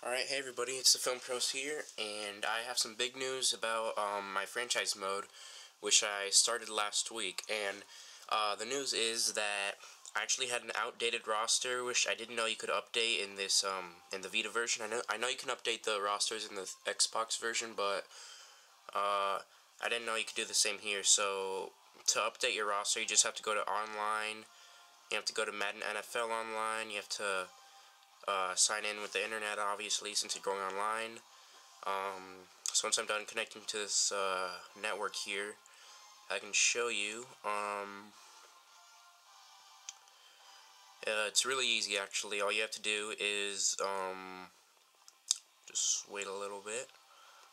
Alright, hey everybody, it's TheFilmProz here, and I have some big news about my franchise mode, which I started last week, and the news is that I actually had an outdated roster, which I didn't know you could update in this, in the Vita version. I know you can update the rosters in the Xbox version, but, I didn't know you could do the same here. So, to update your roster, you just have to go to online, you have to go to Madden NFL Online, you have to sign in with the internet, obviously, since you're going online. So once I'm done connecting to this network here, I can show you. It's really easy, actually. All you have to do is just wait a little bit.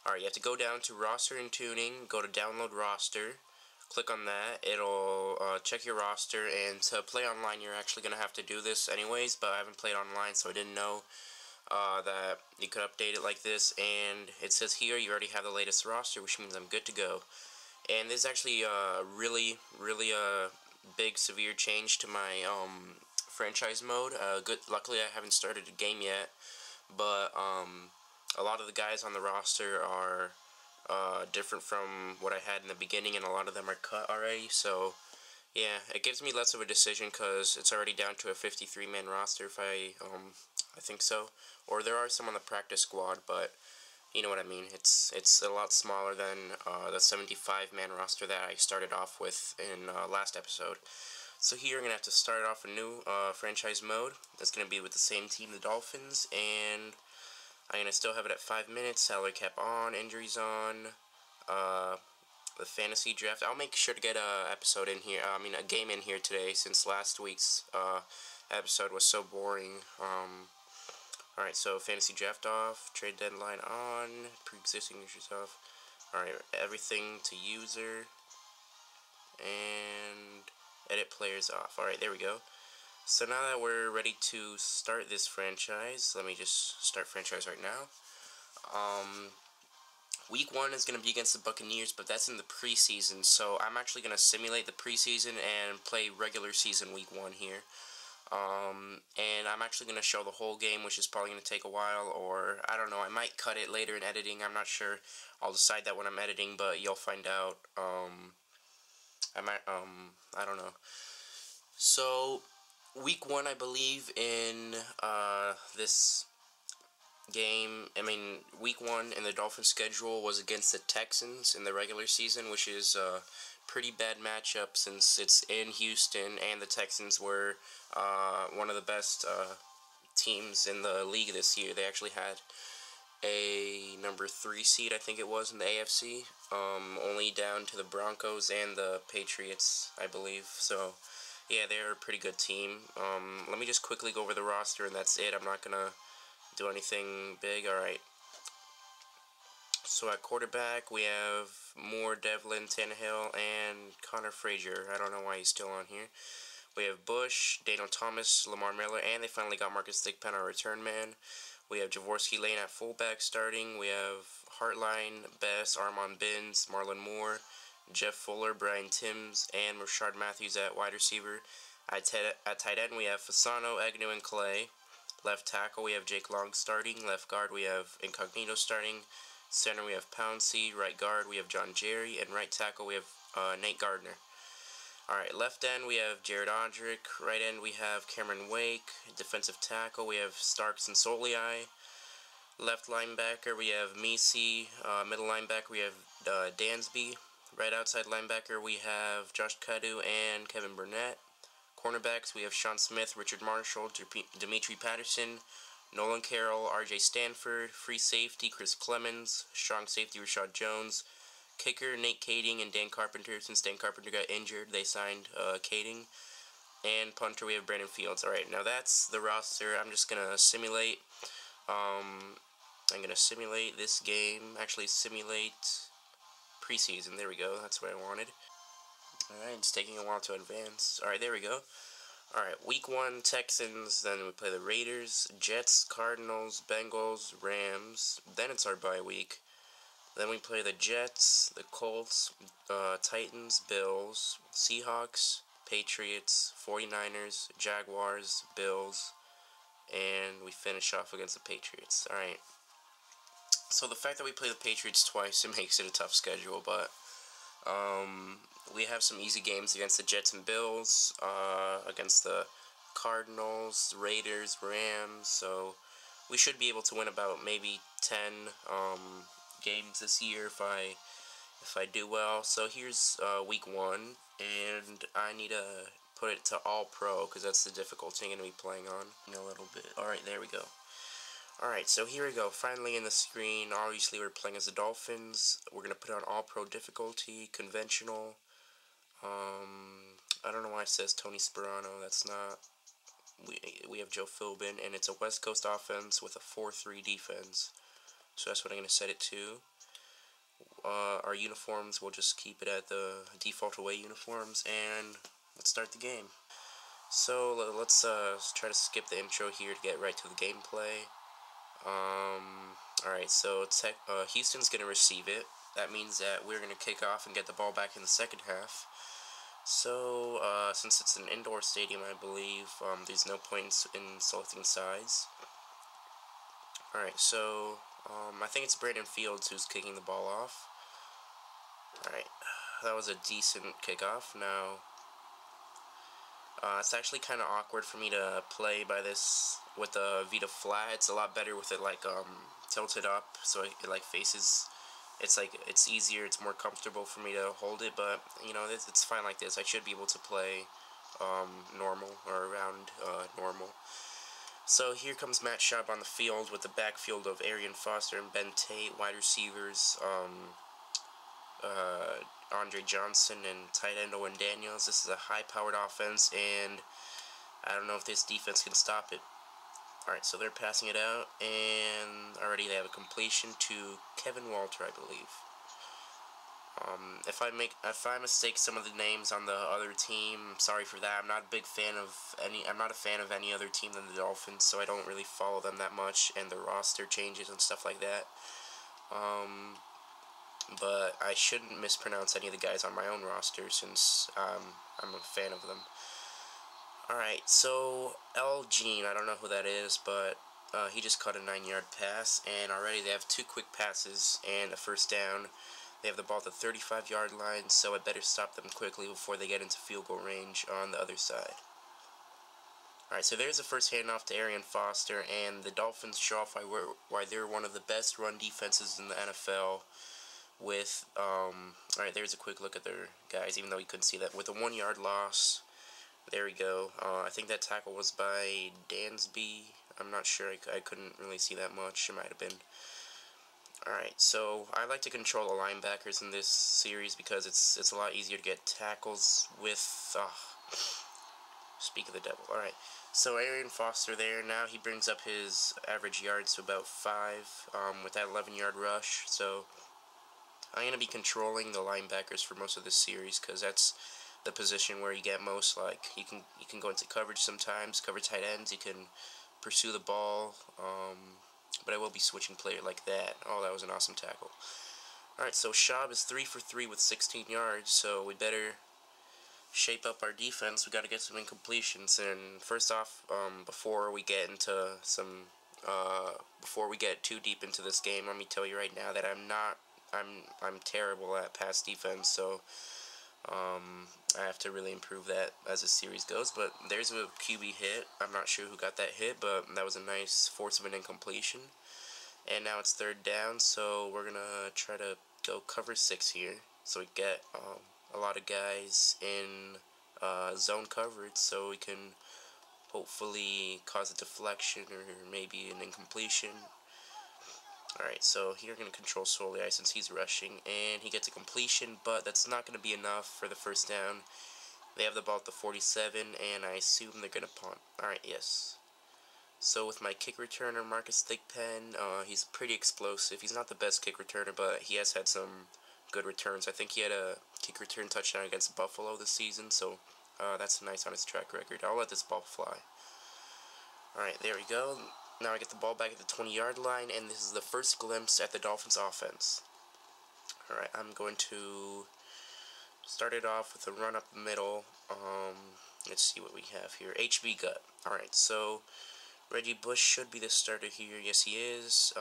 Alright, you have to go down to roster and tuning, go to download roster, click on that. It'll check your roster, and to play online you're actually going to have to do this anyways, but I haven't played online, so I didn't know that you could update it like this. And it says here you already have the latest roster, which means I'm good to go. And this is actually really big severe change to my franchise mode. Luckily I haven't started a game yet, but a lot of the guys on the roster are different from what I had in the beginning, and a lot of them are cut already. So yeah, it gives me less of a decision because it's already down to a 53-man roster, if I think so. Or there are some on the practice squad, but you know what I mean. It's a lot smaller than the 75-man roster that I started off with in last episode. So here I'm going to have to start off a new franchise mode. That's going to be with the same team, the Dolphins, and I'm going to still have it at 5 minutes, salary cap on, injuries on, the fantasy draft. I'll make sure to get a game in here today, since last week's episode was so boring. Alright, so fantasy draft off, trade deadline on, pre-existing issues off. Alright, everything to user, and edit players off. Alright, there we go. So now that we're ready to start this franchise, let me just start franchise right now. Week 1 is going to be against the Buccaneers, but that's in the preseason, so I'm actually going to simulate the preseason and play regular season week 1 here. And I'm actually going to show the whole game, which is probably going to take a while, or I don't know, I might cut it later in editing. I'm not sure. I'll decide that when I'm editing, but you'll find out. I don't know. So week 1, I believe, in this game, week 1 in the Dolphins schedule was against the Texans in the regular season, which is a pretty bad matchup since it's in Houston, and the Texans were one of the best teams in the league this year. They actually had a number 3 seed, I think it was, in the AFC, only down to the Broncos and the Patriots, I believe. So yeah, they're a pretty good team. Let me just quickly go over the roster, and that's it. I'm not gonna do anything big. Alright, so at quarterback we have Moore, Devlin, Tannehill, and Connor Frazier. I don't know why he's still on here. We have Bush, Daniel Thomas, Lamar Miller, and they finally got Marcus Thigpen, our return man. We have Jaworski Lane at fullback starting. We have Hartline, Bess, Armon Binns, Marlon Moore, Jeff Fuller, Brian Timms, and Rashard Matthews at wide receiver. At tight end we have Fasano, Agnew, and Clay. Left tackle we have Jake Long starting. Left guard we have Incognito starting. Center we have Pouncey. Right guard we have John Jerry. And right tackle we have Nate Gardner. Alright, left end we have Jared Odrick. Right end we have Cameron Wake. Defensive tackle we have Starks and Soliai. Left linebacker we have Misi. Middle linebacker we have Dansby. Right outside linebacker we have Josh Cadu and Kevin Burnett. Cornerbacks we have Sean Smith, Richard Marshall, Dimitri Patterson, Nolan Carroll, RJ Stanford. Free safety Chris Clemens. Strong safety Rashad Jones. Kicker Nate Kading and Dan Carpenter. Since Dan Carpenter got injured, they signed Kading. And punter we have Brandon Fields. Alright, now that's the roster. I'm just gonna simulate this game. Actually simulate preseason. There we go, that's what I wanted. Alright, it's taking a while to advance. Alright, there we go. Alright, week 1 Texans, then we play the Raiders, Jets, Cardinals, Bengals, Rams. Then it's our bye week. Then we play the Jets, the Colts, Titans, Bills, Seahawks, Patriots, 49ers, Jaguars, Bills, and we finish off against the Patriots. Alright, so the fact that we play the Patriots twice, it makes it a tough schedule, but we have some easy games against the Jets and Bills, against the Cardinals, Raiders, Rams, so we should be able to win about maybe 10 games this year if I do well. So here's week 1, and I need to put it to all pro because that's the difficulty I'm going to be playing on in a little bit. Alright, there we go. Alright, so here we go. Finally in the screen, obviously we're playing as the Dolphins. We're going to put on all pro difficulty, conventional. I don't know why it says Tony Sperano. That's not. We have Joe Philbin, and it's a West Coast offense with a 4-3 defense. So that's what I'm going to set it to. Our uniforms, we'll just keep it at the default away uniforms, and let's start the game. So let's try to skip the intro here to get right to the gameplay. Alright, so Houston's going to receive it. That means that we're going to kick off and get the ball back in the second half. So, since it's an indoor stadium, I believe, there's no point in selecting sides. Alright, so, I think it's Brandon Fields who's kicking the ball off. Alright, that was a decent kickoff. Now, it's actually kind of awkward for me to play by this with the Vita flat. It's a lot better with it, like, tilted up, so it, like, faces. It's easier, it's more comfortable for me to hold it, but, you know, it's fine like this. I should be able to play, normal, or around, normal. So here comes Matt Schaub on the field with the backfield of Arian Foster and Ben Tate, wide receivers, Andre Johnson, and tight end Owen Daniels. This is a high-powered offense, and I don't know if this defense can stop it. Alright, so they're passing it out, and already they have a completion to Kevin Walter, I believe. If I mistake some of the names on the other team, I'm sorry for that. I'm not a fan of any other team than the Dolphins, so I don't really follow them that much, and the roster changes and stuff like that. But I shouldn't mispronounce any of the guys on my own roster since I'm a fan of them. Alright, so L. Jean, I don't know who that is, but he just caught a 9-yard pass, and already they have 2 quick passes and a first down. They have the ball at the 35-yard line, so I better stop them quickly before they get into field goal range on the other side. Alright, so there's the first handoff to Arian Foster, and the Dolphins show off why they're one of the best run defenses in the NFL with, alright, there's a quick look at their guys, even though you couldn't see that, with a 1-yard loss. There we go. I think that tackle was by Dansby. I'm not sure. I couldn't really see that much. It might have been. Alright, so I like to control the linebackers in this series because it's a lot easier to get tackles with... speak of the devil. Alright, so Arian Foster there. Now he brings up his average yards to about 5 with that 11-yard rush. So I'm going to be controlling the linebackers for most of this series because that's the position where you get most, like, you can go into coverage sometimes, cover tight ends, you can pursue the ball, but I will be switching player like that. Oh, that was an awesome tackle. Alright, so Schaub is 3 for 3 with 16 yards, so we better shape up our defense. We got to get some incompletions, and first off, before we get too deep into this game, let me tell you right now that I'm terrible at pass defense, so I have to really improve that as the series goes. But there's a QB hit. I'm not sure who got that hit, but that was a nice force of an incompletion. And now it's 3rd down, so we're going to try to go cover 6 here. So we get a lot of guys in zone coverage, so we can hopefully cause a deflection or maybe an incompletion. Alright, so here we're going to control Soley since he's rushing, and he gets a completion, but that's not going to be enough for the first down. They have the ball at the 47, and I assume they're going to punt. Alright, yes. So with my kick returner, Marcus Thigpen, he's pretty explosive. He's not the best kick returner, but he has had some good returns. I think he had a kick return touchdown against Buffalo this season, so that's nice on his track record. I'll let this ball fly. Alright, there we go. Now I get the ball back at the 20-yard line, and this is the first glimpse at the Dolphins' offense. Alright, I'm going to start it off with a run up the middle. Let's see what we have here. HB gut. Alright, so Reggie Bush should be the starter here. Yes, he is.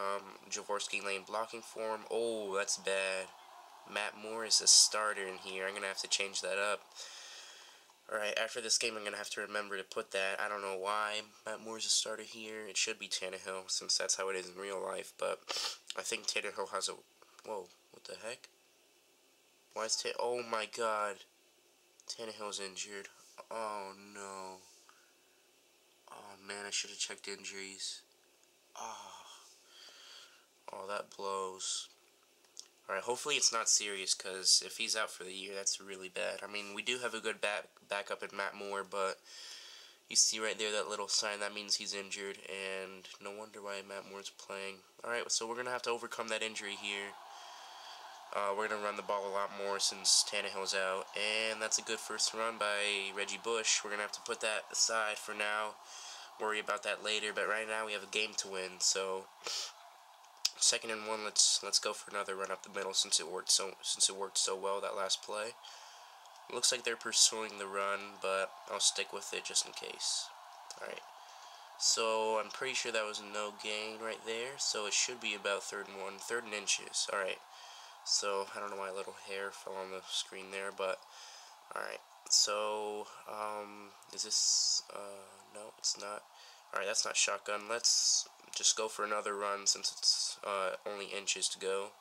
Jaworski Lane blocking for him. Oh, that's bad. Matt Moore is the starter in here. I'm going to have to change that up. Alright, after this game, I'm going to have to remember to put that. I don't know why Matt Moore's a starter here. It should be Tannehill, since that's how it is in real life. But I think Tannehill has a... Whoa, what the heck? Why is Oh my god. Tannehill's injured. Oh no. Oh man, I should have checked injuries. Oh, that blows. Alright, hopefully it's not serious, because if he's out for the year, that's really bad. I mean, we do have a good backup in Matt Moore, but you see right there that little sign, that means he's injured, and no wonder why Matt Moore's playing. Alright, so we're going to have to overcome that injury here. We're going to run the ball a lot more since Tannehill's out, and that's a good first run by Reggie Bush. We're going to have to put that aside for now, worry about that later, but right now we have a game to win, so... 2nd and 1, let's go for another run up the middle since it worked so well that last play. Looks like they're pursuing the run, but I'll stick with it just in case. Alright. So I'm pretty sure that was no gain right there, so it should be about 3rd and 1, 3rd and inches. Alright. So I don't know why a little hair fell on the screen there, but alright. So is this no, it's not. Alright, that's not shotgun. Let's just go for another run since it's only inches to go.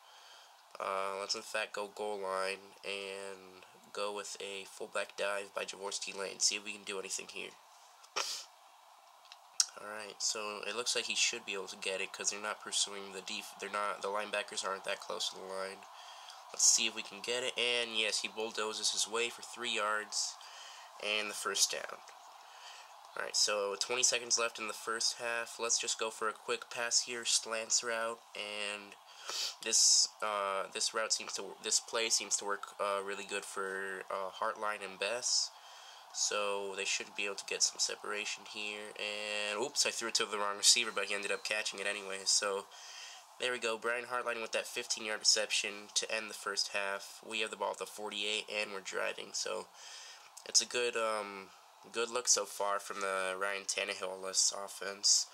Let's in fact go goal line and go with a fullback dive by Jaworski Lane. See if we can do anything here. Alright, so it looks like he should be able to get it because they're not pursuing the linebackers aren't that close to the line. Let's see if we can get it, and yes, he bulldozes his way for 3 yards and the first down. Alright, so 20 seconds left in the first half. Let's just go for a quick pass here, slants route, and this play seems to work really good for Hartline and Bess. So they should be able to get some separation here. And oops, I threw it to the wrong receiver, but he ended up catching it anyway. So there we go, Brian Hartline with that 15-yard reception to end the first half. We have the ball at the 48, and we're driving. So it's a good look so far from the Ryan Tannehill-less offense.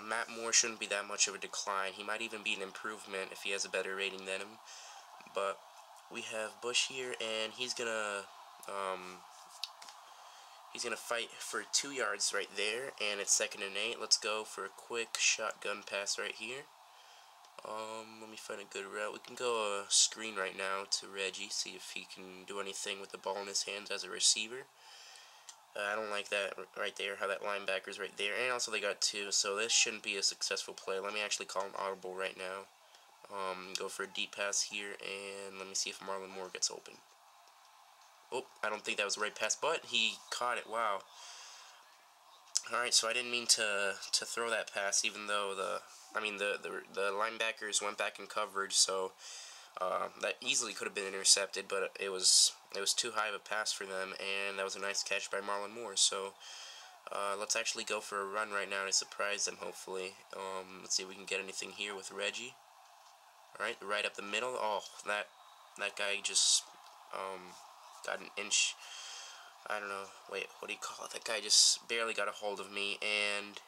Matt Moore shouldn't be that much of a decline. He might even be an improvement if he has a better rating than him. But we have Bush here, and he's gonna fight for 2 yards right there, and it's 2nd and 8. Let's go for a quick shotgun pass right here. Let me find a good route. We can go a screen right now to Reggie, see if he can do anything with the ball in his hands as a receiver. I don't like that right there, how that linebacker's right there, and also they got 2, so this shouldn't be a successful play. Let me actually call an audible right now. Go for a deep pass here, and let me see if Marlon Moore gets open. Oh, I don't think that was the right pass, but he caught it. Wow. Alright, so I didn't mean to throw that pass, even though the linebackers went back in coverage, so that easily could have been intercepted, but it was too high of a pass for them, and that was a nice catch by Marlon Moore. So let's actually go for a run right now to surprise them, hopefully. Let's see if we can get anything here with Reggie. Alright, right up the middle. Oh, that guy just got an inch. I don't know. Wait, what do you call it? That guy just barely got a hold of me, and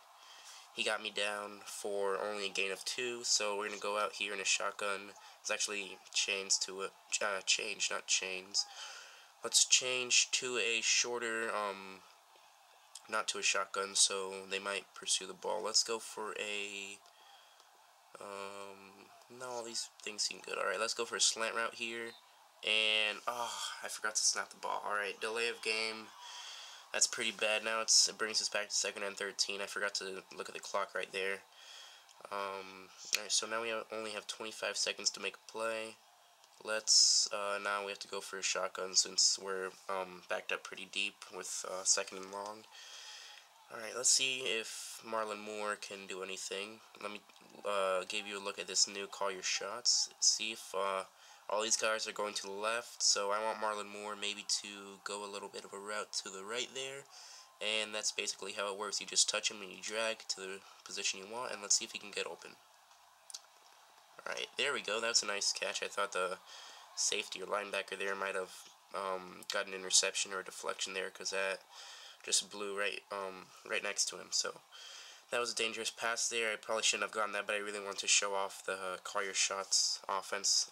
he got me down for only a gain of 2. So we're gonna go out here in a shotgun. It's actually chains to a change, not chains. Let's change to a shorter, not to a shotgun, so they might pursue the ball. Let's go for a, no, all these things seem good. Alright, let's go for a slant route here. And, I forgot to snap the ball. Alright, delay of game. That's pretty bad. Now it brings us back to 2nd and 13. I forgot to look at the clock right there. Alright, so now we only have 25 seconds to make a play. Let's, now we have to go for a shotgun since we're, backed up pretty deep with, 2nd and long. Alright, let's see if Marlon Moore can do anything. Let me, give you a look at this new call your shots. See if, all these guys are going to the left, so I want Marlon Moore maybe to go a little bit of a route to the right there, and that's basically how it works. You just touch him and you drag to the position you want, and let's see if he can get open. Alright, there we go. That's a nice catch. I thought the safety or linebacker there might have got an interception or a deflection there, because that just blew right next to him. So That was a dangerous pass there. I probably shouldn't have gotten that, but I really wanted to show off the call your shots offense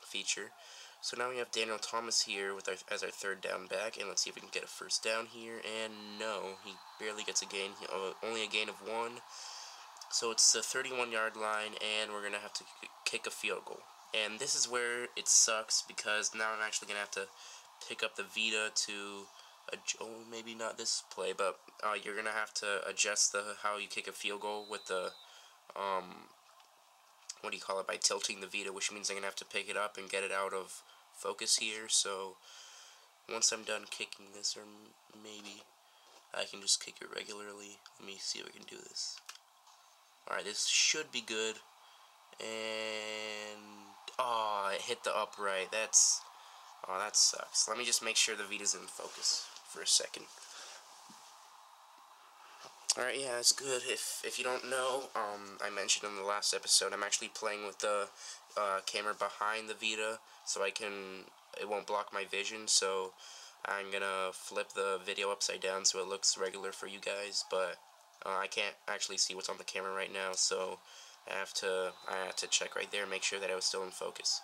feature. So now we have Daniel Thomas here with as our third down back, and let's see if we can get a first down here. And no, he barely gets a gain. Only a gain of 1. So it's the 31-yard line, and we're gonna have to kick a field goal. And this is where it sucks, because now I'm actually gonna have to pick up the Vita to maybe not this play, but you're gonna have to adjust how you kick a field goal with the what do you call it, by tilting the Vita, which means I'm gonna have to pick it up and get it out of focus here. So once I'm done kicking this, or maybe I can just kick it regularly. Let me see if I can do this. Alright, this should be good. And it hit the upright. That sucks. Let me just make sure the Vita's in focus for a second. Alright, yeah, that's good. If you don't know, I mentioned in the last episode, I'm actually playing with the camera behind the Vita, so it won't block my vision, so I'm gonna flip the video upside down so it looks regular for you guys, but I can't actually see what's on the camera right now, so I have to check right there and make sure that I was still in focus.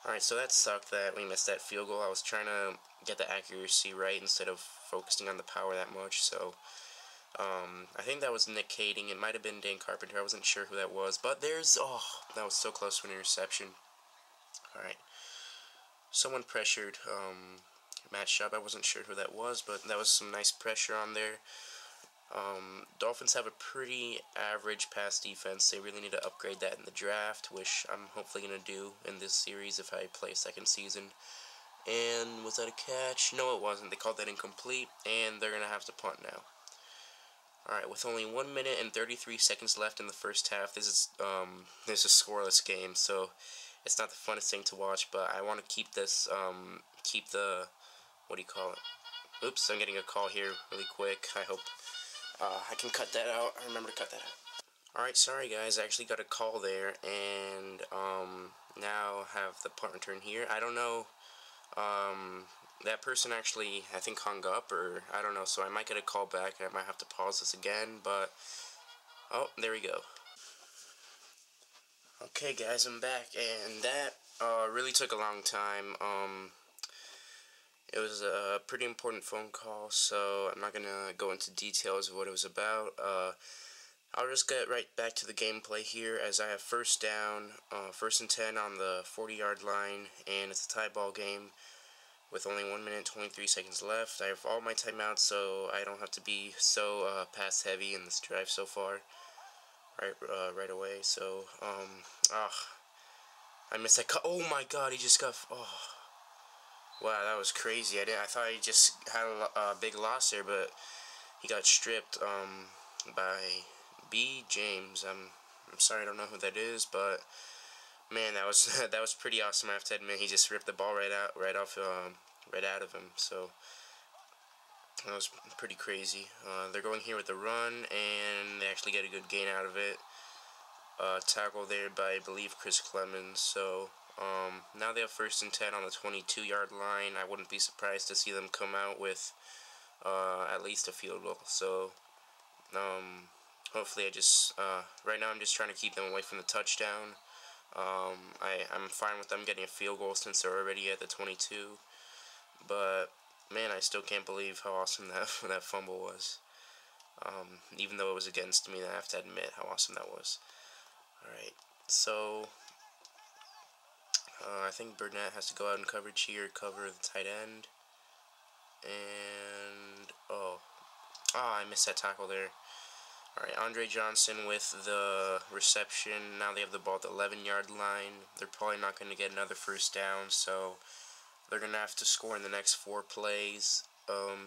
Alright, so that sucked that we missed that field goal. I was trying to get the accuracy right instead of focusing on the power that much, so I think that was Nick Kading. It might have been Dan Carpenter. I wasn't sure who that was, but that was so close to an interception. Alright, someone pressured Matt Schaub. I wasn't sure who that was, but that was some nice pressure on there. Dolphins have a pretty average pass defense. They really need to upgrade that in the draft, which I'm hopefully going to do in this series if I play a second season. And was that a catch? No, it wasn't. They called that incomplete, and they're going to have to punt now. Alright, with only 1 minute and 33 seconds left in the first half, this is a scoreless game, so it's not the funnest thing to watch, but I want to keep this, what do you call it? Oops, I'm getting a call here really quick. I hope I can cut that out. I remember to cut that out. Alright, sorry guys, I actually got a call there, and now have the punt return here. I don't know, that person actually, I think, hung up, or I don't know, so I might get a call back, and I might have to pause this again, but, oh, there we go. Okay guys, I'm back, and that really took a long time. It was a pretty important phone call, so I'm not going to go into details of what it was about. I'll just get right back to the gameplay here, as I have first down, 1st and 10 on the 40-yard line, and it's a tie ball game with only 1 minute and 23 seconds left. I have all my timeouts, so I don't have to be so pass heavy in this drive so far right away. So I missed that cut. Oh my god, he just got wow, that was crazy. I thought he just had a big loss there, but he got stripped by B. James. I'm sorry, I don't know who that is, but man, that was pretty awesome. I have to admit, he just ripped the ball right out of him. So that was pretty crazy. They're going here with the run, and they actually get a good gain out of it. Tackle there by, I believe, Chris Clemens. So now they have 1st and 10 on the 22-yard line. I wouldn't be surprised to see them come out with at least a field goal. So hopefully right now I'm just trying to keep them away from the touchdown. I'm fine with them getting a field goal since they're already at the 22. But man, I still can't believe how awesome that fumble was. Even though it was against me, I have to admit how awesome that was. Alright, so I think Burnett has to go out in coverage here, cover the tight end. And I missed that tackle there. Alright, Andre Johnson with the reception. Now they have the ball at the 11-yard line. They're probably not going to get another first down, so they're going to have to score in the next 4 plays.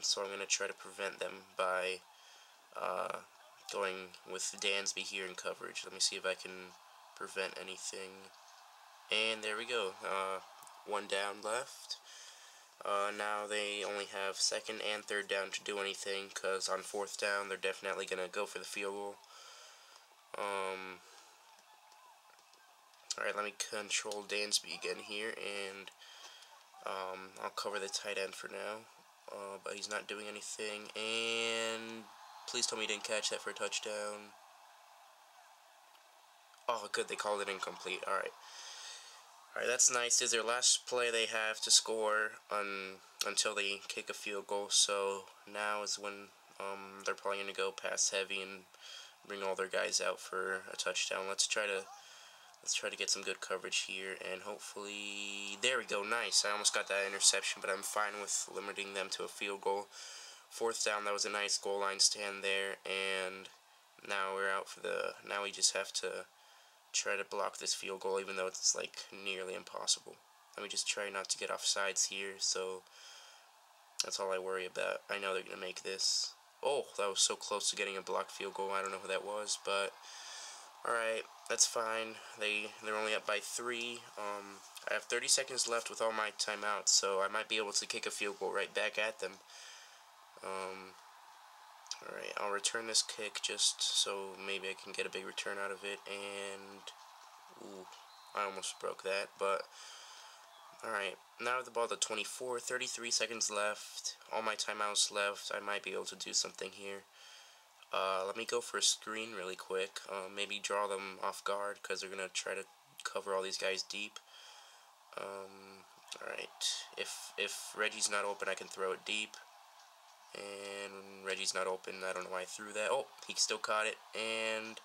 So I'm going to try to prevent them by going with Dansby here in coverage. Let me see if I can prevent anything. And there we go. 1 down left. Now they only have 2nd and 3rd down to do anything, because on 4th down they're definitely going to go for the field goal. Alright, let me control Dansby again here, and I'll cover the tight end for now. But he's not doing anything, and Please tell me he didn't catch that for a touchdown. Oh, good, they called it incomplete. Alright. Alright, that's nice. This is their last play they have to score until they kick a field goal. So now is when they're probably going to go pass heavy and bring all their guys out for a touchdown. Let's try to get some good coverage here, and hopefully, there we go, nice. I almost got that interception, but I'm fine with limiting them to a field goal. 4th down, that was a nice goal line stand there, and now we're out for now we just have to try to block this field goal, even though it's like nearly impossible. Let me just try not to get off sides here, so that's all I worry about. I know they're going to make this. Oh, that was so close to getting a blocked field goal. I don't know who that was, but alright, that's fine. They're only up by 3. I have 30 seconds left with all my timeouts, so I might be able to kick a field goal right back at them. Alright, I'll return this kick just so maybe I can get a big return out of it, and ooh, I almost broke that, but alright, now with the ball to 24, 33 seconds left, all my timeouts left. I might be able to do something here. Let me go for a screen really quick, maybe draw them off guard, because they're going to try to cover all these guys deep. Alright, if Reggie's not open, I can throw it deep, and Reggie's not open. I don't know why I threw that. Oh, he still caught it, and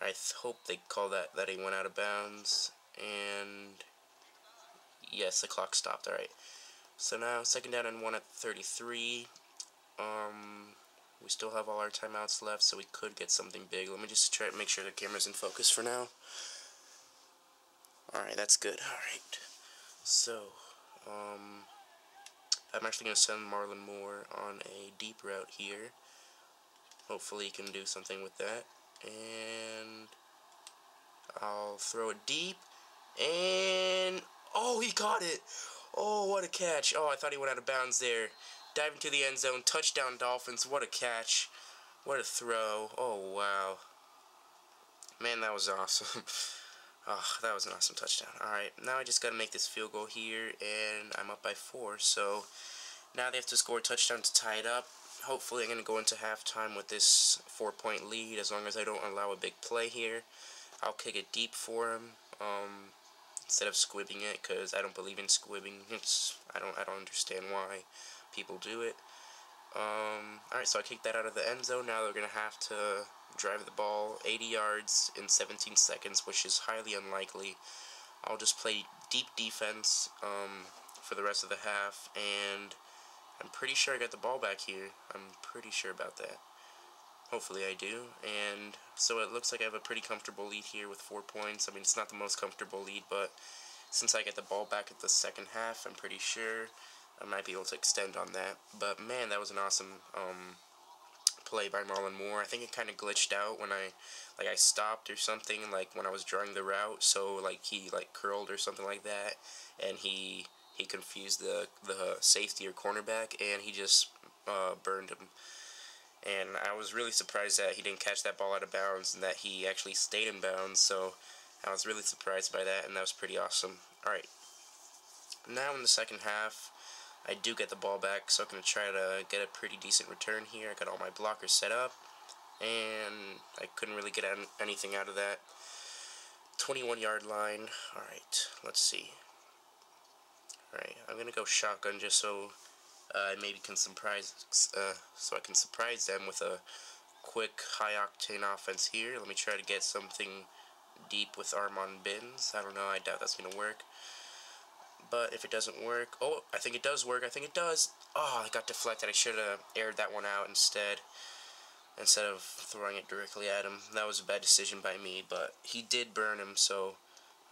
I hope they call that he went out of bounds, and yes, the clock stopped. Alright, so now 2nd down and 1 at 33. We still have all our timeouts left, so we could get something big. Let me just try to make sure the camera's in focus for now. Alright, that's good. Alright, so I'm actually going to send Marlon Moore on a deep route here. Hopefully he can do something with that. And I'll throw it deep. And oh, he caught it! Oh, what a catch. Oh, I thought he went out of bounds there. Diving to the end zone. Touchdown, Dolphins. What a catch. What a throw. Oh, wow. Man, that was awesome. Oh, that was an awesome touchdown. Alright, now I just got to make this field goal here, and I'm up by 4. So now they have to score a touchdown to tie it up. Hopefully I'm going to go into halftime with this 4-point lead, as long as I don't allow a big play here. I'll kick it deep for him, instead of squibbing it, because I don't believe in squibbing. I don't understand why people do it. Alright, so I kicked that out of the end zone. Now they're going to have to drive the ball 80 yards in 17 seconds, which is highly unlikely. I'll just play deep defense for the rest of the half, and I'm pretty sure I got the ball back here. I'm pretty sure about that. Hopefully I do. And so it looks like I have a pretty comfortable lead here with 4 points. I mean, it's not the most comfortable lead, but since I get the ball back at the second half, I'm pretty sure I might be able to extend on that. But man, that was an awesome play by Marlon Moore. I think it kind of glitched out when I stopped or something, like when I was drawing the route, so like he curled or something like that, and he confused the safety or cornerback, and he just burned him. And I was really surprised that he didn't catch that ball out of bounds and that he actually stayed in bounds, so I was really surprised by that, and that was pretty awesome. Alright, now in the second half, I do get the ball back, so I'm going to try to get a pretty decent return here. I got all my blockers set up, and I couldn't really get anything out of that. 21-yard line. Alright, let's see. Alright, I'm going to go shotgun just so I maybe can surprise them with a quick high-octane offense here. Let me try to get something deep with Armand Bins. I don't know, I doubt that's going to work. But if it doesn't work... Oh, I think it does work. I think it does. Oh, I got deflected. I should have aired that one out instead of throwing it directly at him. That was a bad decision by me, but he did burn him, so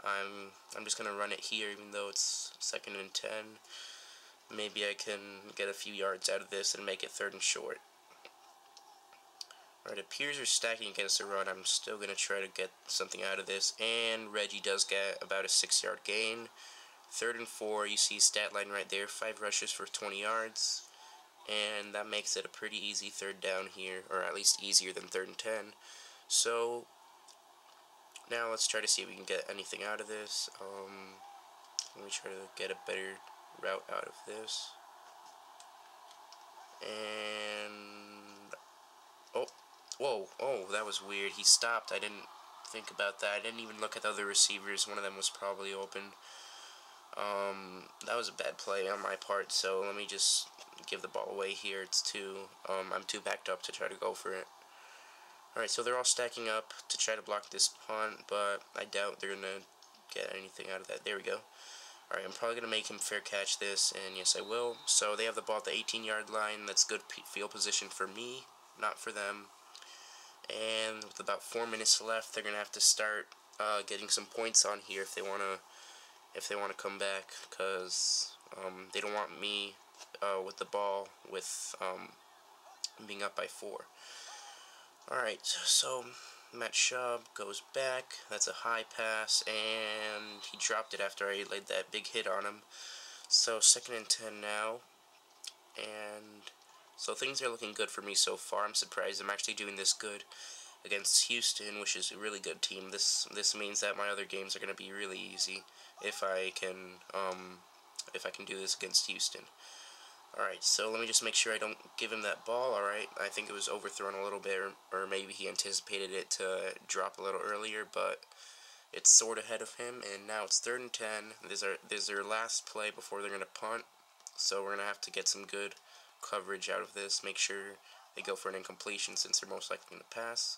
I'm just going to run it here, even though it's 2nd and 10. Maybe I can get a few yards out of this and make it 3rd and short. Alright, it appears we're stacking against the run. I'm still going to try to get something out of this, and Reggie does get about a 6-yard gain. 3rd and 4, you see stat line right there, 5 rushes for 20 yards, and that makes it a pretty easy 3rd down here, or at least easier than 3rd and 10. So now let's try to see if we can get anything out of this. Let me try to get a better route out of this. And Oh, whoa, oh, that was weird. He stopped. I didn't think about that. I didn't even look at the other receivers. One of them was probably open. That was a bad play on my part, so let me just give the ball away here. It's I'm too backed up to try to go for it. Alright, so they're all stacking up to try to block this punt, but I doubt they're going to get anything out of that. There we go. Alright, I'm probably going to make him fair catch this, and yes, I will. So they have the ball at the 18-yard line. That's good field position for me, not for them. And with about 4 minutes left, they're going to have to start getting some points on here if they want to come back, because they don't want me with the ball with being up by 4. Alright, so Matt Schaub goes back. That's a high pass, and he dropped it after I laid that big hit on him. So 2nd and 10 now, and so things are looking good for me so far. I'm surprised I'm actually doing this good against Houston, which is a really good team. This means that my other games are going to be really easy if I can do this against Houston. Alright, so let me just make sure I don't give him that ball. Alright, I think it was overthrown a little bit, or maybe he anticipated it to drop a little earlier, but it's sort of ahead of him, and now it's 3rd and 10. This is their last play before they're going to punt, so we're going to have to get some good coverage out of this, make sure they go for an incompletion since they're most likely going to pass.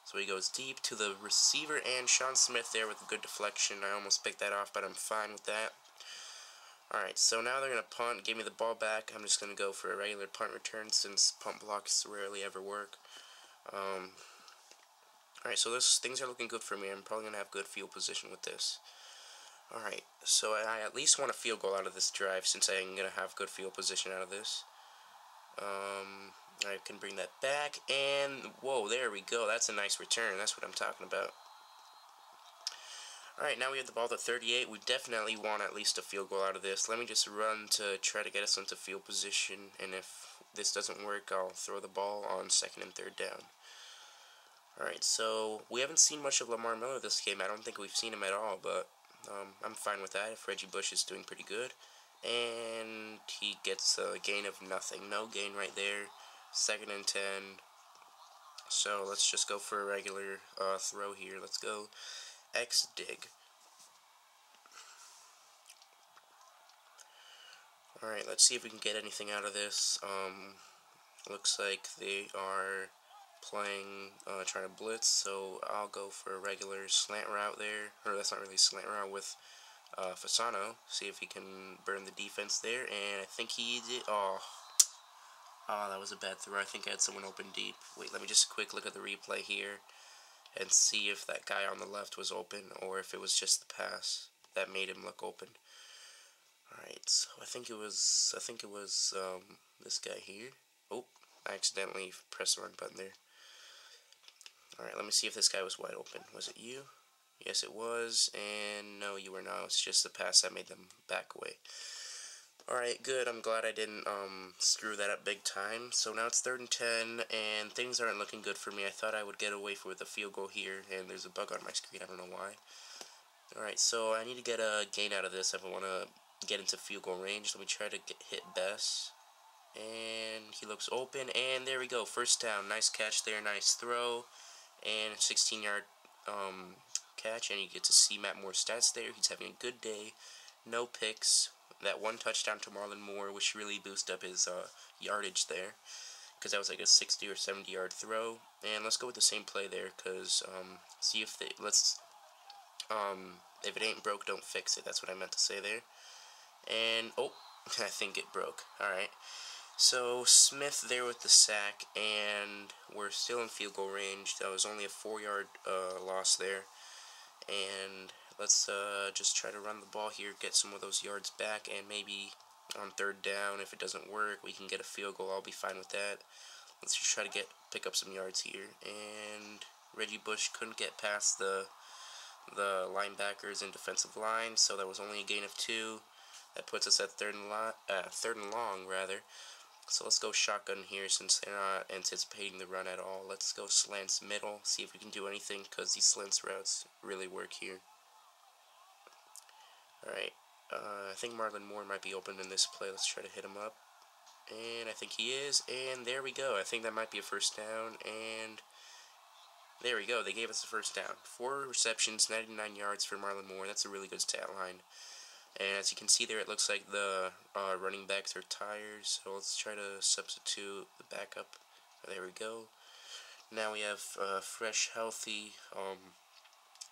So he goes deep to the receiver, and Sean Smith there with a good deflection. I almost picked that off, but I'm fine with that. Alright, so now they're going to punt, give me the ball back. I'm just going to go for a regular punt return since punt blocks rarely ever work. Alright, so things are looking good for me. I'm probably going to have good field position with this. Alright, so I at least want a field goal out of this drive since I'm going to have good field position out of this. I can bring that back, and whoa, there we go. That's a nice return. That's what I'm talking about. Alright, now we have the ball at 38. We definitely want at least a field goal out of this. Let me just run to try to get us into field position, and if this doesn't work, I'll throw the ball on 2nd and 3rd down. Alright, so we haven't seen much of Lamar Miller this game. I don't think we've seen him at all, but I'm fine with that if Reggie Bush is doing pretty good. And he gets a gain of nothing. No gain right there. 2nd and 10. So let's just go for a regular throw here. Let's go X dig. Alright, let's see if we can get anything out of this. Looks like they are playing, trying to blitz, so I'll go for a regular slant route there. Or that's not really a slant route with Fasano. See if he can burn the defense there, and I think he did. Oh, that was a bad throw. I think I had someone open deep. Wait, let me just quick look at the replay here and see if that guy on the left was open or if it was just the pass that made him look open. Alright, so I think it was this guy here. Oh, I accidentally pressed the wrong button there. Alright, let me see if this guy was wide open. Was it you? Yes, it was, and no, you were not. It's just the pass that made them back away. Alright, good. I'm glad I didn't screw that up big time. So now it's 3rd and 10, and things aren't looking good for me. I thought I would get away with a field goal here, and there's a bug on my screen. I don't know why. Alright, so I need to get a gain out of this if I want to get into field goal range. Let me try to hit Bess. And he looks open, and there we go. 1st down. Nice catch there, nice throw, and 16-yard catch, and you get to see Matt Moore's stats there. He's having a good day. No picks. That 1 touchdown to Marlon Moore, which really boosted up his yardage there, because that was like a 60 or 70-yard throw. And let's go with the same play there, because see if they if it ain't broke, don't fix it. That's what I meant to say there. And oh, I think it broke. Alright, so Smith there with the sack, and we're still in field goal range. That was only a 4-yard loss there, and let's just try to run the ball here, get some of those yards back, and maybe on 3rd down, if it doesn't work, we can get a field goal. I'll be fine with that. Let's just try to pick up some yards here. And Reggie Bush couldn't get past the linebackers and defensive line, so that was only a gain of 2. That puts us at 3rd and long, rather. So let's go shotgun here since they're not anticipating the run at all. Let's go slants middle, see if we can do anything, because these slants routes really work here. Alright, I think Marlon Moore might be open in this play. Let's try to hit him up. And I think he is, and there we go. I think that might be a first down, and there we go. They gave us a first down. 4 receptions, 99 yards for Marlon Moore. That's a really good stat line. And as you can see there, it looks like the running backs are tired, so let's try to substitute the backup. There we go. Now we have fresh, healthy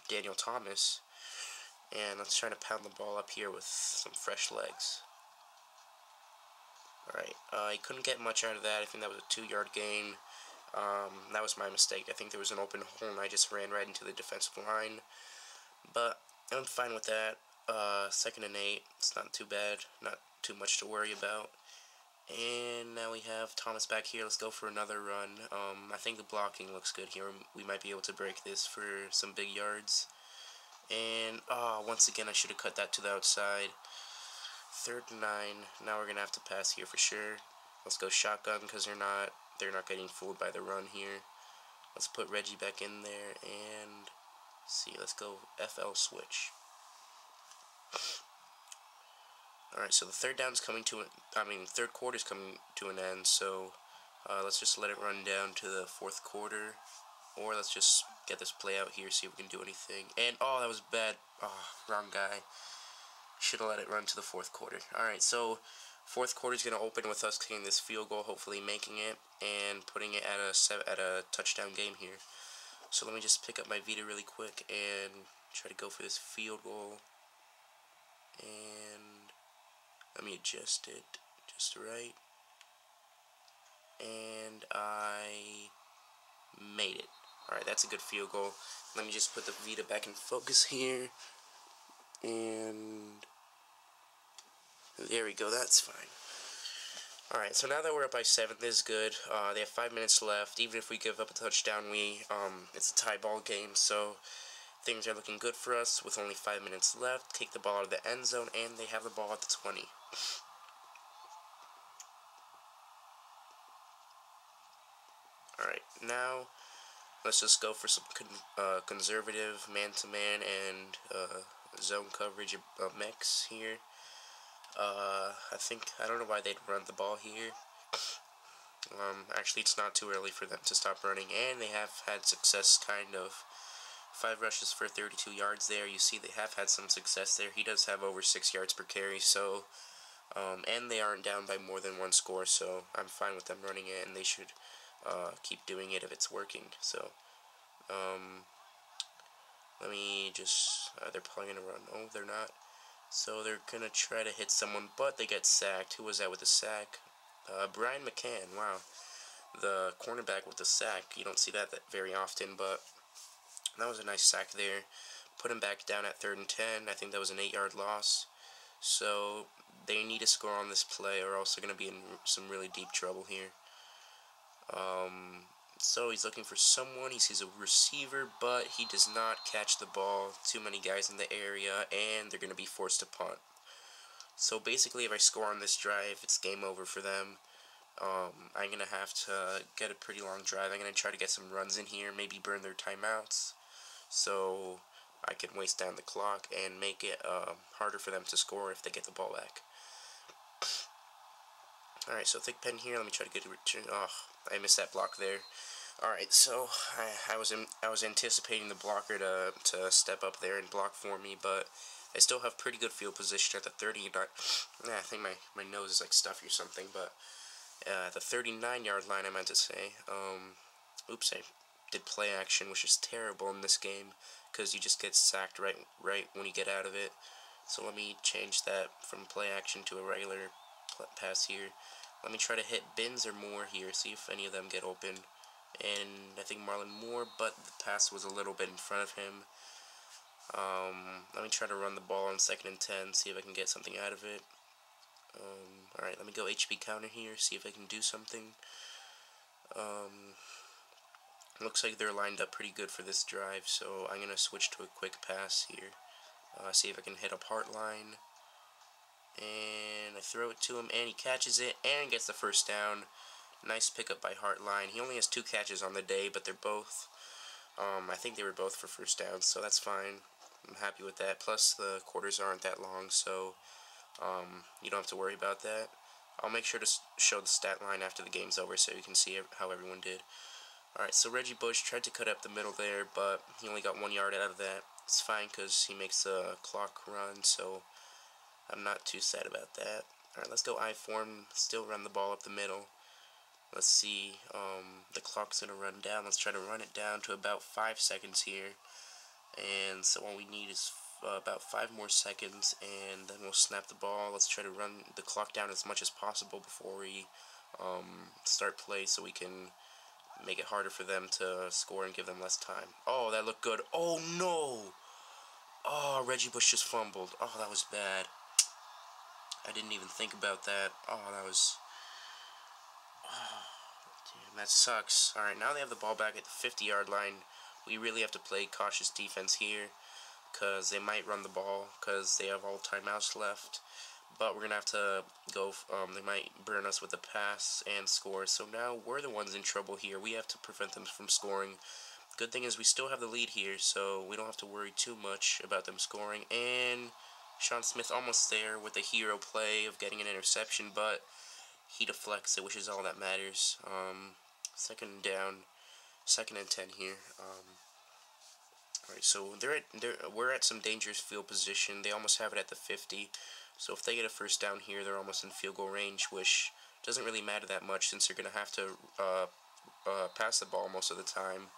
Daniel Thomas, and let's try to pound the ball up here with some fresh legs. Alright, he couldn't get much out of that. I think that was a 2-yard gain. That was my mistake. I think there was an open hole, and I just ran right into the defensive line. But I'm fine with that. 2nd and 8. It's not too bad. Not too much to worry about. And now we have Thomas back here. Let's go for another run. I think the blocking looks good here. We might be able to break this for some big yards. And, once again, I should have cut that to the outside. 3rd and 9. Now we're going to have to pass here for sure. Let's go shotgun because they're not getting fooled by the run here. Let's put Reggie back in there and see. Let's go FL switch. Alright, so the third quarter's coming to an end, so let's just let it run down to the 4th quarter, or let's just get this play out here, see if we can do anything. And, that was bad. Wrong guy. Should have let it run to the 4th quarter. Alright, so 4th quarter is going to open with us kicking this field goal, hopefully making it, and putting it at a touchdown game here. So let me just pick up my Vita really quick and try to go for this field goal. And let me adjust it just right. And I made it. Alright, that's a good field goal. Let me just put the Vita back in focus here. And there we go, that's fine. Alright, so now that we're up by 7, this is good. They have 5 minutes left. Even if we give up a touchdown, it's a tie ball game, so things are looking good for us with only 5 minutes left. Take the ball out of the end zone, and they have the ball at the 20. Alright, now let's just go for some conservative man-to-man and zone coverage mix here. I don't know why they'd run the ball here. Actually, it's not too early for them to stop running, and they have had success, kind of. 5 rushes for 32 yards there. You see they have had some success there. He does have over 6 yards per carry, so, and they aren't down by more than 1 score, so I'm fine with them running it, and they should keep doing it if it's working. So, let me just, they're probably going to run. Oh, they're not. So they're going to try to hit someone, but they get sacked. Who was that with the sack? Brian McCann, wow. The cornerback with the sack. You don't see that very often, but that was a nice sack there. Put him back down at 3rd and 10. I think that was an 8-yard loss. So they need to score on this play, or else they're going to be in some really deep trouble here. So he's looking for someone. He sees a receiver, but he does not catch the ball. Too many guys in the area, and they're going to be forced to punt. So basically, if I score on this drive, it's game over for them. I'm going to have to get a pretty long drive. I'm going to try to get some runs in here, maybe burn their timeouts, so I can waste down the clock and make it harder for them to score if they get the ball back. Alright, so thick pen here. Let me try to get a return. Oh, I missed that block there. Alright, so I was anticipating the blocker to step up there and block for me, but I still have pretty good field position at the 39. I think my nose is like stuffy or something, but at the 39-yard line, I meant to say. Oops, I did play action, which is terrible in this game, because you just get sacked right when you get out of it. So let me change that from play action to a regular pass here. Let me try to hit Bins or Moore here, see if any of them get open. And I think Marlon Moore, but the pass was a little bit in front of him. Let me try to run the ball on 2nd and 10, see if I can get something out of it. Alright, let me go HP counter here, see if I can do something. Looks like they're lined up pretty good for this drive, so I'm going to switch to a quick pass here. See if I can hit up Heartline. And I throw it to him, and he catches it, and gets the first down. Nice pickup by Heartline. He only has 2 catches on the day, but they're both, I think they were both for first downs, so that's fine. I'm happy with that. Plus, the quarters aren't that long, so you don't have to worry about that. I'll make sure to show the stat line after the game's over so you can see how everyone did. Alright, so Reggie Bush tried to cut up the middle there, but he only got 1 yard out of that. It's fine because he makes the clock run, so I'm not too sad about that. Alright, let's go I form, still run the ball up the middle. Let's see, the clock's going to run down. Let's try to run it down to about 5 seconds here. And so all we need is about 5 more seconds, and then we'll snap the ball. Let's try to run the clock down as much as possible before we start play so we can make it harder for them to score and give them less time. Oh, that looked good. Oh, no! Oh, Reggie Bush just fumbled. Oh, that was bad. I didn't even think about that. Oh, that was... Oh, damn, that sucks. Alright, now they have the ball back at the 50-yard line. We really have to play cautious defense here, because they might run the ball, because they have all timeouts left. But we're going to have to go, they might burn us with a pass and score. So now we're the ones in trouble here. We have to prevent them from scoring. Good thing is we still have the lead here, so we don't have to worry too much about them scoring. And Sean Smith almost there with a hero play of getting an interception, but he deflects it, which is all that matters. Second down, 2nd and 10 here. Alright, so we're at some dangerous field position. They almost have it at the 50. So if they get a first down here, they're almost in field goal range, which doesn't really matter that much since they're going to have to pass the ball most of the time.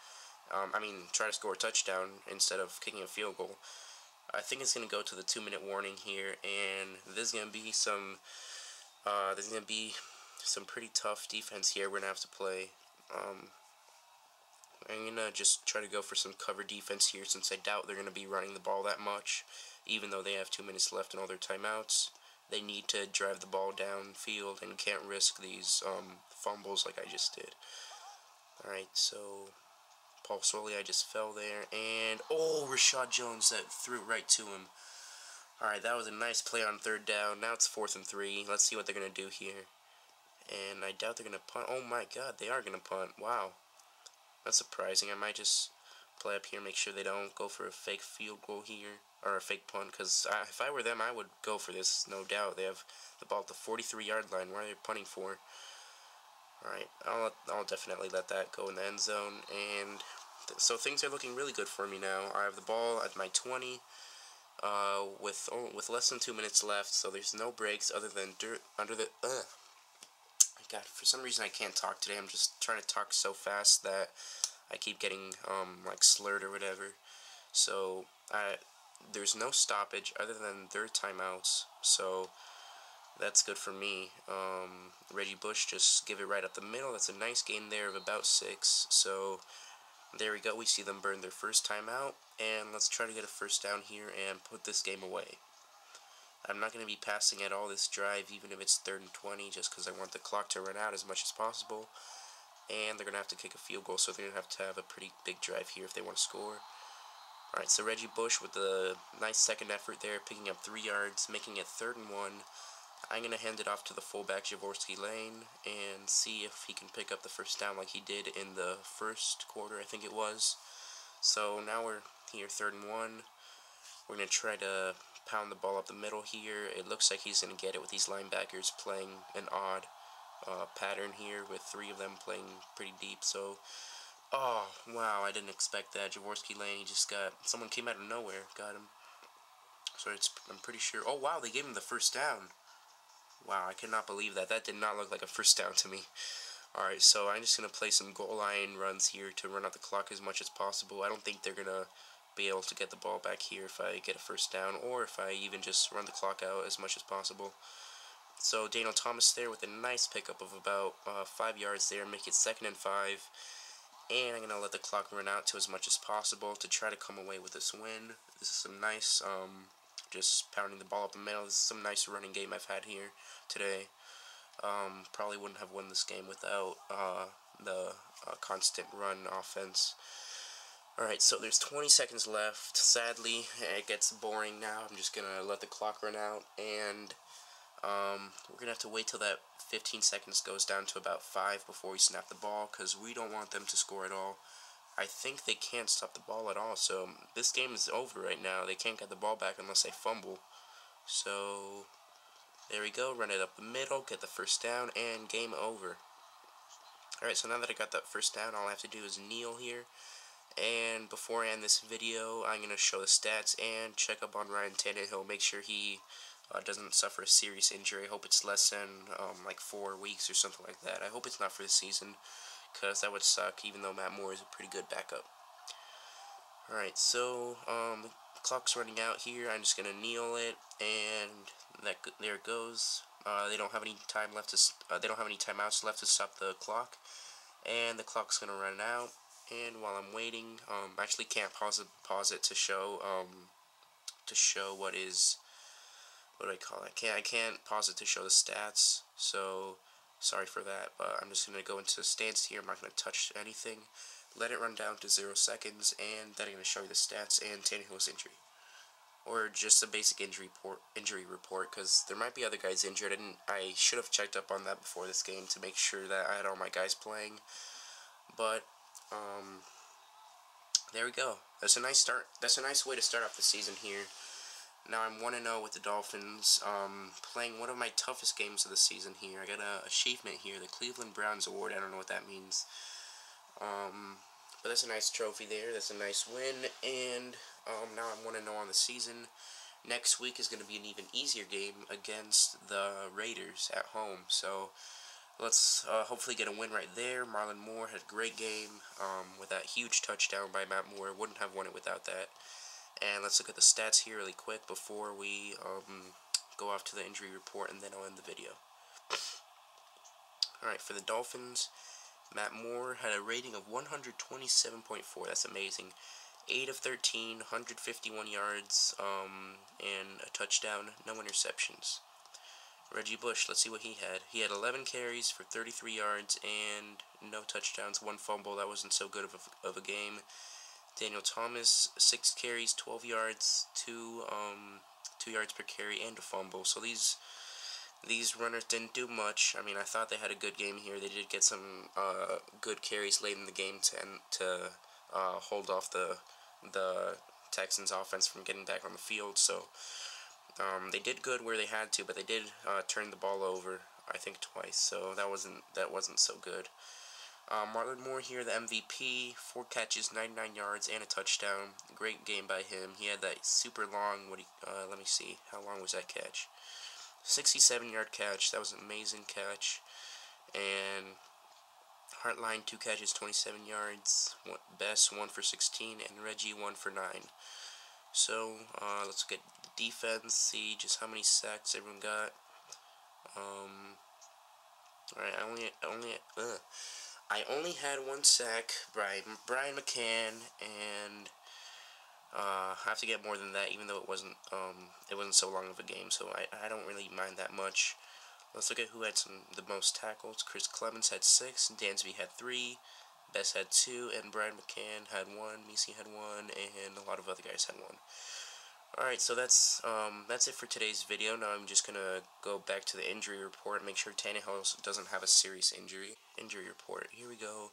Try to score a touchdown instead of kicking a field goal. I think it's going to go to the 2-minute warning here, and there's going to be some pretty tough defense here we're going to have to play. I'm going to just try to go for some cover defense here since I doubt they're going to be running the ball that much. Even though they have 2 minutes left in all their timeouts, they need to drive the ball downfield and can't risk these fumbles like I just did. Alright, so Paul Soley, I just fell there, and oh, Rashad Jones that threw it right to him. Alright, that was a nice play on 3rd down. Now it's 4th and 3. Let's see what they're going to do here. And I doubt they're going to punt. Oh my god, they are going to punt. Wow. That's surprising. I might just play up here, make sure they don't go for a fake field goal here, or a fake punt, because if I were them, I would go for this, no doubt. They have the ball at the 43-yard line. What are they punting for? Alright, I'll definitely let that go in the end zone, and so things are looking really good for me now. I have the ball at my 20, with less than 2 minutes left, so there's no breaks other than God, for some reason I can't talk today. I'm just trying to talk so fast that I keep getting, like, slurred or whatever. So, there's no stoppage other than their timeouts, so that's good for me. Reggie Bush just give it right up the middle. That's a nice gain there of about 6. So, there we go. We see them burn their first timeout, and let's try to get a first down here and put this game away. I'm not going to be passing at all this drive, even if it's 3rd and 20, just because I want the clock to run out as much as possible. And they're going to have to kick a field goal, so they're going to have a pretty big drive here if they want to score. Alright, so Reggie Bush with a nice second effort there, picking up 3 yards, making it 3rd and 1. I'm going to hand it off to the fullback, Jaworski Lane, and see if he can pick up the first down like he did in the first quarter, I think it was. So now we're here, 3rd and 1. We're going to try to pound the ball up the middle here. It looks like he's going to get it with these linebackers playing an odd pattern here with 3 of them playing pretty deep. So, oh, wow, I didn't expect that. Jaworski Lane, he just got, someone came out of nowhere, got him. So I'm pretty sure, oh, wow, they gave him the first down. Wow, I cannot believe that. That did not look like a first down to me. Alright, so I'm just going to play some goal line runs here to run out the clock as much as possible. I don't think they're going to be able to get the ball back here if I get a first down, or if I even just run the clock out as much as possible. So Daniel Thomas there with a nice pickup of about 5 yards there, make it 2nd and 5. And I'm going to let the clock run out to as much as possible to try to come away with this win. This is some nice, just pounding the ball up the middle. This is some nice running game I've had here today. Probably wouldn't have won this game without the constant run offense. Alright, so there's 20 seconds left. Sadly, it gets boring now. I'm just going to let the clock run out, and we're going to have to wait till that 15 seconds goes down to about 5 before we snap the ball, because we don't want them to score at all. I think they can't stop the ball at all, so this game is over right now. They can't get the ball back unless they fumble. So, There we go, run it up the middle, get the first down, and game over. Alright, so now that I got that first down, all I have to do is kneel here. And before I end this video, I'm going to show the stats and check up on Ryan Tannehill, make sure he doesn't suffer a serious injury. I hope it's less than like 4 weeks or something like that. I hope it's not for the season, because that would suck, even though Matt Moore is a pretty good backup. Alright, so the clock's running out here. I'm just going to kneel it, and there it goes. They don't have any time left to. They don't have any timeouts left to stop the clock, and the clock's gonna run out. And while I'm waiting, I actually can't pause it to show what do I call it? I can't pause it to show the stats. So sorry for that, but I'm just gonna go into the stance here. I'm not gonna touch anything. Let it run down to 0 seconds, and then I'm gonna show you the stats and Tannehill's injury. Or just a basic injury report, because there might be other guys injured, and I should have checked up on that before this game to make sure that I had all my guys playing. But there we go. That's a nice start. That's a nice way to start off the season here. Now I'm 1-0 with the Dolphins, playing one of my toughest games of the season here. I got an achievement here, the Cleveland Browns Award. I don't know what that means. But that's a nice trophy there. That's a nice win, and now I'm 1-0 on the season. Next week is going to be an even easier game against the Raiders at home. So let's hopefully get a win right there. Marlon Moore had a great game with that huge touchdown by Matt Moore. Wouldn't have won it without that. And let's look at the stats here really quick before we go off to the injury report, and then I'll end the video. Alright, for the Dolphins, Matt Moore had a rating of 127.4. That's amazing. 8 of 13, 151 yards, and a touchdown, no interceptions. Reggie Bush, let's see what he had. He had 11 carries for 33 yards and no touchdowns, 1 fumble. That wasn't so good of a game. Daniel Thomas, 6 carries, 12 yards, 2 yards per carry, and a fumble. So these runners didn't do much. I mean, I thought they had a good game here. They did get some good carries late in the game to hold off the Texans offense from getting back on the field. So they did good where they had to, but they did turn the ball over, I think, twice. So that wasn't so good. Marlon Moore here, the MVP, 4 catches, 99 yards, and a touchdown. Great game by him. He had that super long, let me see, how long was that catch? 67-yard catch. That was an amazing catch. And Hartline, 2 catches, 27 yards. Bess, 1 for 16, and Reggie, 1 for 9. So, let's look at the defense, see just how many sacks everyone got. Alright, I only had 1 sack, Brian McCann, and I have to get more than that, even though it wasn't so long of a game, so I don't really mind that much. Let's look at who had the most tackles. Chris Clemens had 6, Dansby had 3, Bess had 2, and Brian McCann had 1, Misi had 1, and a lot of other guys had 1. Alright, so that's it for today's video. Now I'm just gonna go back to the injury report and make sure Tannehill doesn't have a serious injury. Injury report. Here we go.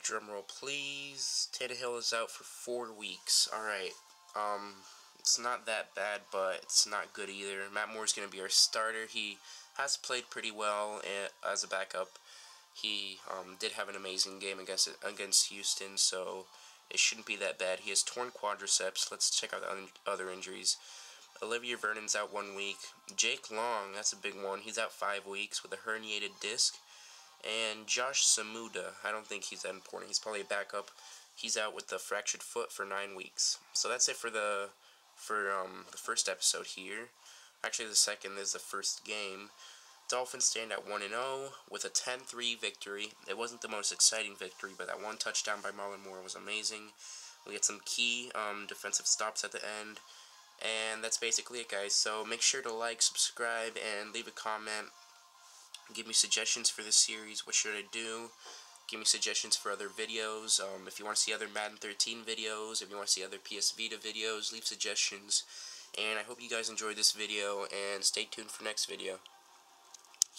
Drum roll, please. Tannehill is out for 4 weeks. Alright. It's not that bad, but it's not good either. Matt Moore's gonna be our starter. He has played pretty well as a backup. He did have an amazing game against Houston, so it shouldn't be that bad. He has torn quadriceps. Let's check out the other injuries. Olivia Vernon's out 1 week. Jake Long, that's a big one. He's out 5 weeks with a herniated disc. And Josh Samuda, I don't think he's that important. He's probably a backup. He's out with a fractured foot for 9 weeks. So that's it for the first episode here. Actually, the second is the first game. Dolphins stand at 1-0 with a 10-3 victory. It wasn't the most exciting victory, but that 1 touchdown by Marlon Moore was amazing. We had some key defensive stops at the end. And that's basically it, guys. So make sure to like, subscribe, and leave a comment. Give me suggestions for this series. What should I do? Give me suggestions for other videos. If you want to see other Madden 13 videos, if you want to see other PS Vita videos, leave suggestions. And I hope you guys enjoyed this video, and stay tuned for next video.